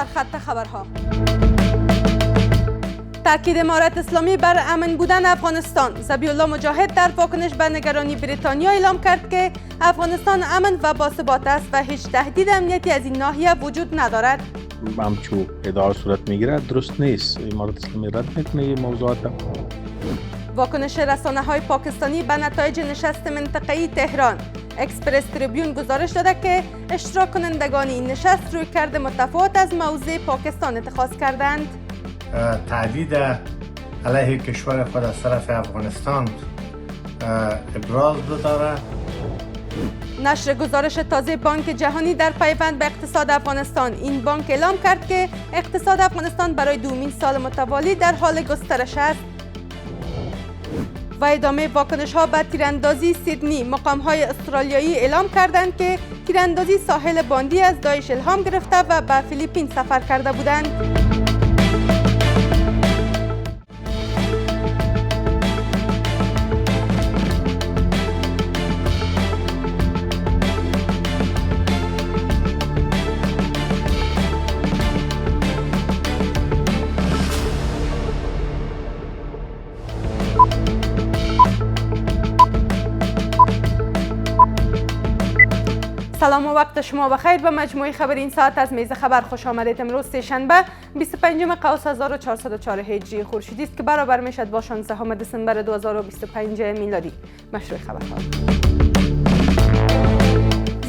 سرخط خبرها. تاکید امارت اسلامی بر امن بودن افغانستان. ذبیح الله مجاهد در واکنش به نگرانی بریتانیا اعلام کرد که افغانستان امن و باثبات است و هیچ تهدید امنیتی از این ناحیه وجود ندارد. همچون ادعا صورت میگیره درست نیست. امارت اسلامی رد میکنه این موضوعات. واکنش رسانه‌های پاکستانی به نتایج نشست منطقه‌ای تهران. اکسپرس تریبیون گزارش داده که اشتراک کنندگان این نشست رویکرد متفاوت از موضع پاکستان اتخاذ کردند. تهدید علیه کشور خود از طرف افغانستان ابراز دارد. نشر گزارش تازه بانک جهانی در پیوند به اقتصاد افغانستان. این بانک اعلام کرد که اقتصاد افغانستان برای دومین سال متوالی در حال گسترش است. و ادامه واکنش ها به تیراندازی سیدنی. مقام های استرالیایی اعلام کردند که تیراندازی ساحل باندی از داعش الهام گرفته و به فیلیپین سفر کرده بودند. سلام و وقت شما بخیر. به مجموعه خبر این ساعت از میز خبر خوش آمدید. امروز سه‌شنبه 25 قوس 1404 هجری خورشیدی است که برابر میشد با 16 دسامبر 2025 میلادی. مشروع خبرها.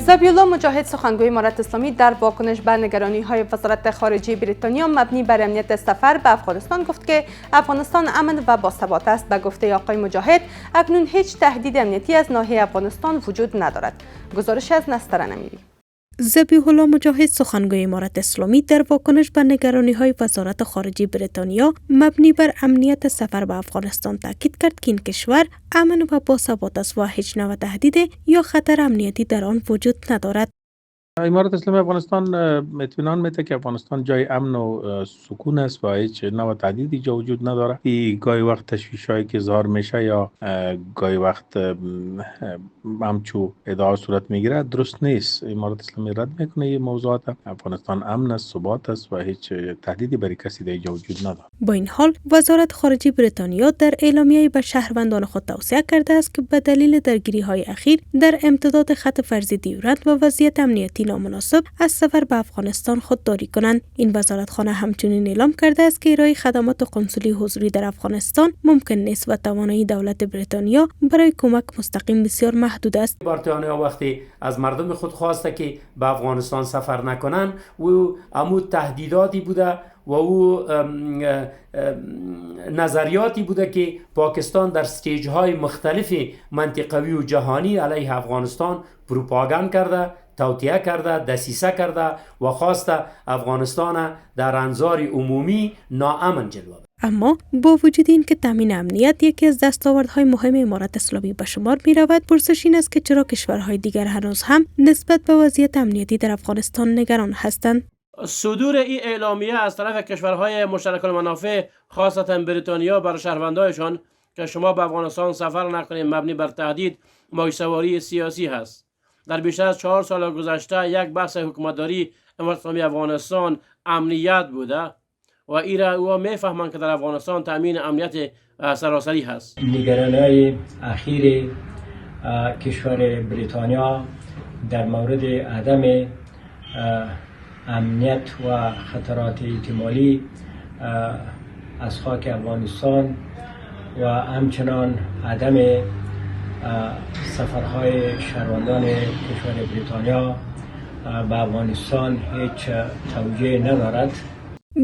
ذبیح الله مجاهد سخنگوی امارت اسلامی در واکنش به نگرانی‌های وزارت خارجه بریتانیا مبنی بر امنیت سفر به افغانستان گفت که افغانستان امن و باثبات است. به گفته آقای مجاهد اکنون هیچ تهدید امنیتی از ناحیه افغانستان وجود ندارد. گزارش از نستر نمیری. ذبیح الله مجاهد سخنگوی امارت اسلامی در واکنش به نگرانی‌های وزارت خارجه بریتانیا مبنی بر امنیت سفر به افغانستان تاکید کرد که این کشور امن و باثبات است و هیچ نوع تهدید یا خطر امنیتی در آن وجود ندارد. امارت اسلامی افغانستان اطمینان میده که افغانستان جای امن و سکون است و هیچ نوع تهدیدی جا وجود نداره. این گاهی وقت تشویش‌هایی که ظاهر میشه یا گاهی وقت همچون ادعا صورت میگیره درست نیست. امارت اسلامی رد میکنه این موضوعات. افغانستان امن است، ثبات است و هیچ تهدیدی برای کسی در اینجا وجود نداره. با این حال وزارت خارجه بریتانیا در اعلامیه‌ای به شهروندان خود توصیه کرده است که به دلیل درگیری‌های اخیر در امتداد خط فرضی دیورند و وضعیت امنیتی نامناسب از سفر به افغانستان خودداری کنند. این وزارتخانه همچنین اعلام کرده است که ارائه خدمات قنسولی حضوری در افغانستان ممکن نیست و توانایی دولت بریتانیا برای کمک مستقیم بسیار محدود است. بریتانیا وقتی از مردم خود خواسته که به افغانستان سفر نکنن و عمود تهدیداتی بوده و او نظریاتی بوده که پاکستان در استیج‌های مختلف منطقوی و جهانی علیه افغانستان پروپاگاند کرده، توطئه کرده، دسیسه کرده و خواسته افغانستان در انظار عمومی ناامن جلوه بده. اما با وجود این که تامین امنیت یکی از دستاوردهای مهم امارت اسلامی به شمار می رود، پرسش این است که چرا کشورهای دیگر هنوز هم نسبت به وضعیت امنیتی در افغانستان نگران هستند. صدور این اعلامیه از طرف کشورهای مشترک المنافع خاصتا بریتانیا بر شهروندانشان که شما به افغانستان سفر نکنید مبنی بر تهدید ماهیچه‌واری سیاسی هست. در بیشتر از 4 سال گذشته یک بحث حکومتداری امارت اسلامی افغانستان امنیت بوده و ایرا او میفهمند که در افغانستان تامین امنیت سراسری هست. نگرانی‌های اخیر کشور بریتانیا در مورد عدم امنیت و خطرات احتمالی از خاک افغانستان و همچنان عدم سفرهای شهروندان کشور بریتانیا به افغانستان هیچ توجیه ندارد.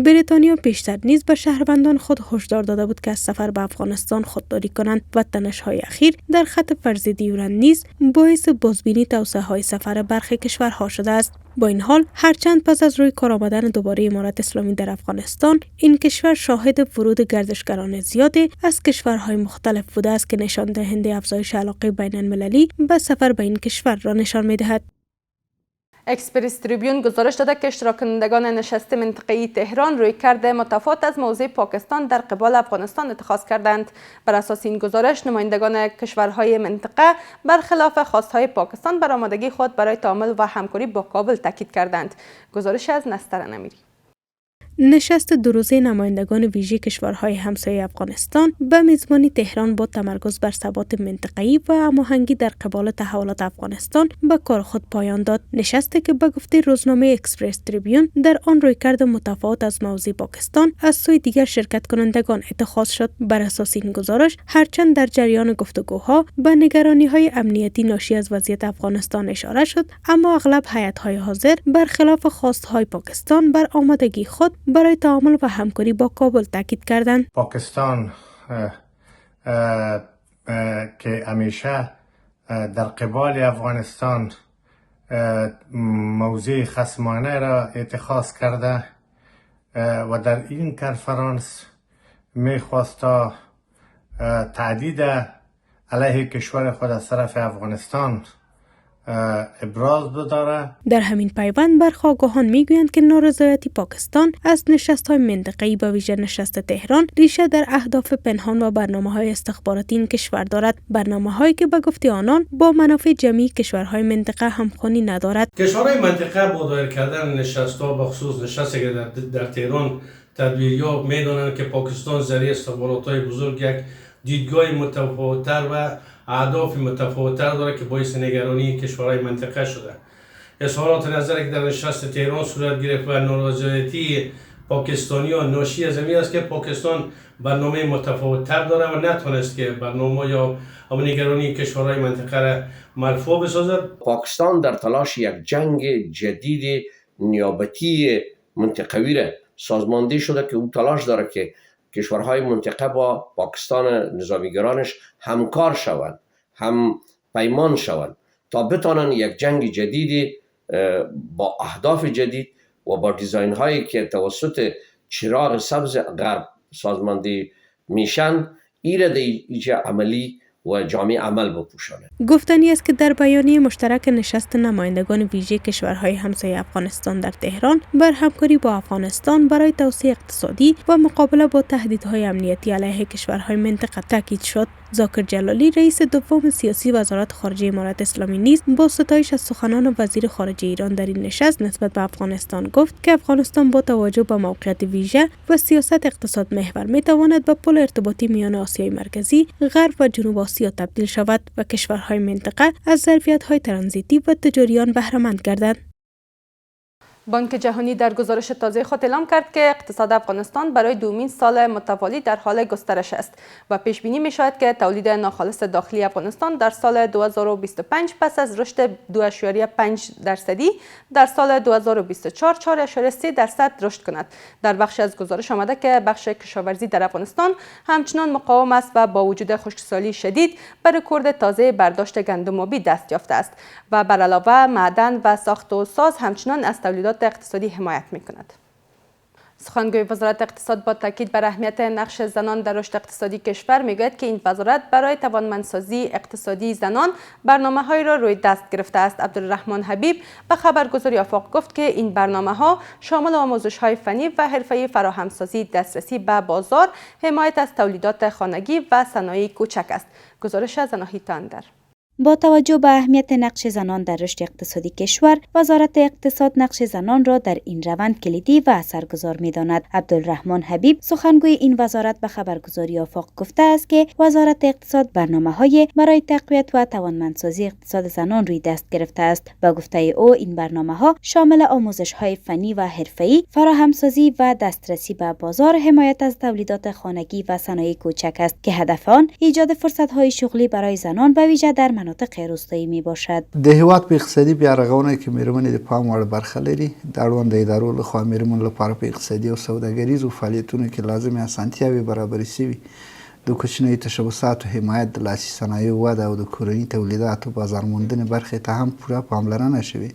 بریتانیا پیشتر نیز به شهروندان خود هشدار داده بود که از سفر به افغانستان خودداری کنند و تنش‌های اخیر در خط فرضی دیورند نیز باعث بازبینی توسعه‌های سفر برخی کشورها شده است. با این حال هرچند پس از روی کار آمدن دوباره امارت اسلامی در افغانستان این کشور شاهد ورود گردشگران زیادی از کشورهای مختلف بوده است که نشان دهنده افزایش علاقه بین المللی به سفر به این کشور را نشان می‌دهد. اکسپرس تریبیون گزارش داده که اشتراک کنندگان نشست منطقه‌ای تهران رویکرد متفاوت از موضع پاکستان در قبال افغانستان اتخاذ کردند. بر اساس این گزارش نمایندگان کشورهای منطقه برخلاف خواستهای پاکستان بر آمادگی خود برای تعامل و همکاری با کابل تاکید کردند. گزارش از نستر نمیری. نشست دو روزه نمایندگان ویژه کشورهای همسایه افغانستان به میزبانی تهران با تمرکز بر ثبات منطقه‌ای و هماهنگی در قبال تحولات افغانستان به کار خود پایان داد. نشستی که به گفته روزنامه اکسپرس تریبیون در آن رویکرد متفاوت از موضوع پاکستان از سوی دیگر شرکت کنندگان اتخاذ شد. بر اساس این گزارش، هرچند در جریان گفتگوها به نگرانی‌های امنیتی ناشی از وضعیت افغانستان اشاره شد، اما اغلب هیئت‌های حاضر برخلاف خواست‌های پاکستان بر آمادگی خود برای تعامل و همکاری با کابل تاکید کردند. پاکستان که همیشه در قبال افغانستان موضع خصمانه را اتخاذ کرده و در این کنفرانس میخواست تهدید علیه کشور خود از طرف افغانستان ابراز بداره. در همین پیوند برخی آگاهان میگویند که نارضایتی پاکستان از نشست‌های منطقه‌ای به ویژه نشست تهران ریشه در اهداف پنهان و برنامه‌های استخباراتی این کشور دارد، برنامه‌هایی که به گفته آنان با منافع جمعی کشورهای منطقه همخوانی ندارد. کشورهای منطقه با دایر کردن نشست‌ها به خصوص نشستی که در تهران تدبیری‌ها می‌دانند که پاکستان ذریعه استخبارات‌های بزرگ یک دیدگاه متفاوت‌تر و اهداف متفاوت‌تر دارد که باعث نگرانی کشورهای منطقه شده. اظهارات نظر که در نشست تهران صورت گرفت و نارضایتی پاکستانیان ناشی از این است که پاکستان برنامه متفاوت‌تر دارد و نتوانست که برنامه یا نگرانی کشورهای منطقه را مرفوع بسازد. پاکستان در تلاش یک جنگ جدید نیابتی منطقوی را سازماندهی شده که او تلاش دارد که کشورهای منطقه با پاکستان نظامیگرانش همکار شوند، هم پیمان شوند تا بتانند یک جنگ جدید با اهداف جدید و با دیزاین هایی که توسط چراغ سبز غرب سازماندهی میشن ایره ایجا عملی و جامع عمل بپوشانه. گفتنی است که در بیانیه مشترک نشست نمایندگان ویژه کشورهای همسایه افغانستان در تهران بر همکاری با افغانستان برای توسعه اقتصادی و مقابله با تهدیدهای امنیتی علیه کشورهای منطقه تاکید شد. ذاکر جلالی رئیس دوم سیاسی وزارت خارجه امارت اسلامی نیز با ستایش از سخنان وزیر خارجه ایران در این نشست نسبت به افغانستان گفت که افغانستان با توجه به موقعیت ویژه و سیاست اقتصاد محور میتواند به پل ارتباطی میان آسیای مرکزی، غرب و جنوب آسیا تبدیل شود و کشورهای منطقه از ظرفیت‌های ترانزیتی و تجاری آن بهره مند گردند. بانک جهانی در گزارش تازه خود اعلام کرد که اقتصاد افغانستان برای دومین سال متوالی در حال گسترش است و پیش بینی می شود که تولید ناخالص داخلی افغانستان در سال 2025 پس از رشد 2.5% در سال 2024 4.3% رشد کند. در بخش از گزارش آمده که بخش کشاورزی در افغانستان همچنان مقاوم است و با وجود خشکسالی شدید به رکورد تازه برداشت گندم آبی دست یافته است و بر علاوه معدن و ساخت و ساز همچنان از تولیدات اقتصادی حمایت می‌کند. سخنگوی وزارت اقتصاد با تاکید بر اهمیت نقش زنان در رشد اقتصادی کشور میگوید که این وزارت برای توانمندسازی اقتصادی زنان برنامه‌هایی را روی دست گرفته است. عبدالرحمن حبیب به خبرگزاری آفاق گفت که این برنامه‌ها شامل آموزش‌های فنی و حرفه‌ای، فراهمسازی دسترسی به بازار، حمایت از تولیدات خانگی و صنایع کوچک است. گزارش از اناهی تاندر. با توجه به اهمیت نقش زنان در رشد اقتصادی کشور، وزارت اقتصاد نقش زنان را در این روند کلیدی و اثرگذار می‌داند. عبدالرحمن حبیب سخنگوی این وزارت به خبرگزاری آفاق گفته است که وزارت اقتصاد برنامه‌های برای تقویت و توانمندسازی اقتصاد زنان روی دست گرفته است. با گفته او این برنامه‌ها شامل آموزش‌های فنی و حرفه‌ای، فراهمسازی و دسترسی به بازار، حمایت از تولیدات خانگی و صنایع کوچک است که هدف آن ایجاد فرصت‌های شغلی برای زنان به ویژه در مناطق روستایی می باشد. د هیواد په اقتصادي بیارغونه کې میرمنې د پام وړ برخه لري. د اړوند ادارو لخوا میرمنو لپاره په اقتصادي او سوداګریزو فعالیتونو کې لازمې اسانتیاوې برابرې شوي. د کوچنیو تشبثاتو حمایت، د لاسي صنایعو وده او د کورني تولیداتو بازارموندنې برخې ته هم پوره پاملرنه شوې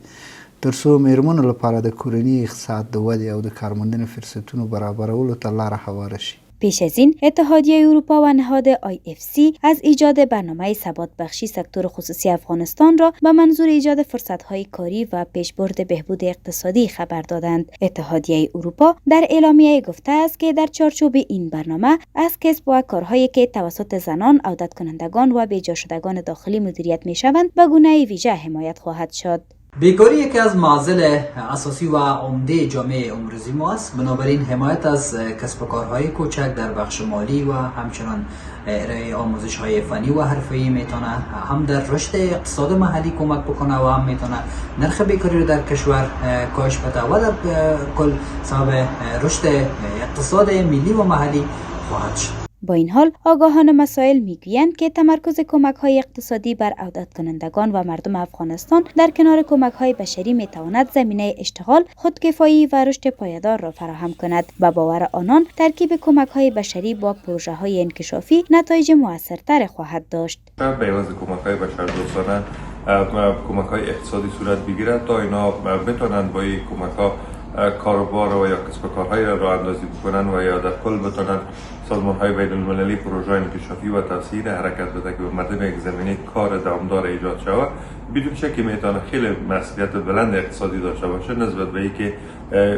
ترڅو میرمنو لپاره د کورني اقتصاد د ودې او د کارموندنې فرصتونو برابرولو ته لاره هواره شي. پیش از این اتحادیه اروپا و نهاد IFC از ایجاد برنامه ثبات بخشی سکتور خصوصی افغانستان را به منظور ایجاد فرصت‌های کاری و پیشبرد بهبود اقتصادی خبر دادند. اتحادیه اروپا در اعلامیه گفته است که در چارچوب این برنامه از کسب و کارهایی که توسط زنان، عودت کنندگان و بیجا شدگان داخلی مدیریت می‌شوند به گونه ویژه حمایت خواهد شد. بیکاری یکی از معضل اساسی و عمده جامعه امروزی ما است. بنابراین حمایت از کسب و کارهای کوچک در بخش مالی و همچنان ارائه آموزش های فنی و حرفه‌ای میتونه هم در رشد اقتصاد محلی کمک بکنه و هم میتونه نرخ بیکاری رو در کشور کاهش بده و در کل سبب رشد اقتصاد ملی و محلی خواهد شد. با این حال آگاهان مسائل میگویند که تمرکز کمک‌های اقتصادی بر عودت کنندگان و مردم افغانستان در کنار کمک‌های بشری میتواند زمینه اشتغال، خودکفایی و رشد پایدار را فراهم کند. به باور آنان ترکیب کمک‌های بشری با پروژه‌های انکشافی نتایج موثرتر خواهد داشت. به عوض کمک‌های بشردوستانه کمک‌های اقتصادی صورت بگیرد تا اینا بتوانند با این کمک‌ها کاروبار و یا کسب و کارهای را راه اندازی بکنن و یا در کل بتوانند سازمان‌های بین‌المللی پروژه انکشافی و تسهیل حرکت بده که به مردم یک زمینه کار دوامدار ایجاد شود. بدون شک میتونه خیلی مسئولیت بلند اقتصادی داشته باشه نسبت به اینکه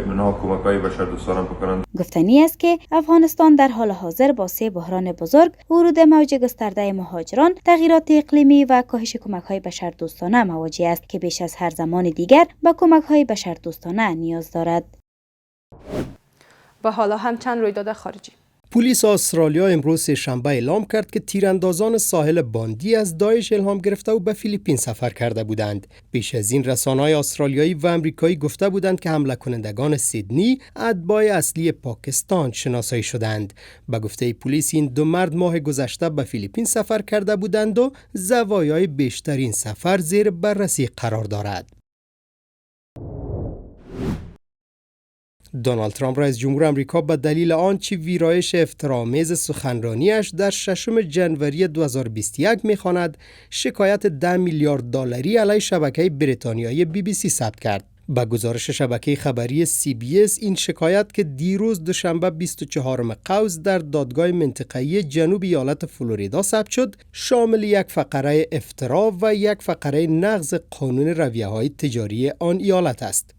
منها کمک‌های بشردوستانه بکنند. گفتنی است که افغانستان در حال حاضر با 3 بحران بزرگ، ورود موج گسترده مهاجران، تغییرات اقلیمی و کاهش کمک‌های بشردوستانه مواجه است که بیش از هر زمان دیگر به کمک‌های بشردوستانه نیاز دارد. و حالا هم چند رویداد خارجی. پلیس استرالیا امروز شنبه اعلام کرد که تیراندازان ساحل باندی از داعش الهام گرفته و به فیلیپین سفر کرده بودند. پیش از این رسانه‌های استرالیایی و آمریکایی گفته بودند که حمله کنندگان سیدنی اتباع اصلی پاکستان شناسایی شدند. به گفته پلیس این 2 مرد ماه گذشته به فیلیپین سفر کرده بودند و زوایای بیشترین سفر زیر بررسی قرار دارد. دونالد ترامپ رئیس جمهور آمریکا به دلیل آنچه ویرایش افتراآمیز سخنرانیش در 6 ژانویه 2021 می‌خواند شکایت 10 میلیارد دلاری علیه شبکه بریتانیایی BBC ثبت کرد. با گزارش شبکه خبری CBS این شکایت که دیروز دوشنبه 24 قوس در دادگاه منطقه‌ای جنوب ایالت فلوریدا ثبت شد، شامل یک فقره افترا و یک فقره نقض قانون رویه‌های تجاری آن ایالت است.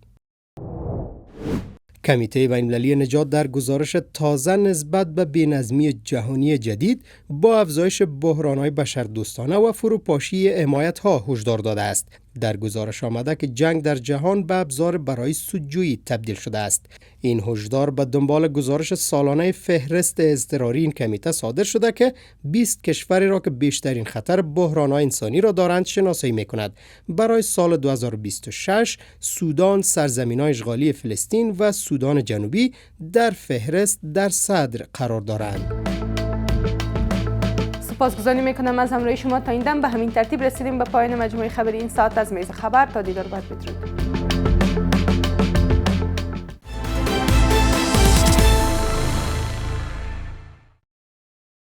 کمیته بین‌المللی نجات در گزارش تازه نسبت به بی‌نظمی جهانی جدید با افزایش بحران‌های بشردوستانه و فروپاشی حمایت‌ها هشدار داده است. در گزارش آمده که جنگ در جهان به ابزار برای سودجویی تبدیل شده است. این هشدار به دنبال گزارش سالانه فهرست اضطراری این کمیته صادر شده که 20 کشوری را که بیشترین خطر بحران‌های انسانی را دارند شناسایی می‌کند. برای سال 2026 سودان، سرزمین‌های اشغالی فلسطین و سودان جنوبی در فهرست در صدر قرار دارند. سپاسگزاری میکنم از همراهی شما. تا این دم به همین ترتیب رسیدیم به پایان مجموعه خبری این ساعت از میز خبر. تا دیدار بعد، بدرود.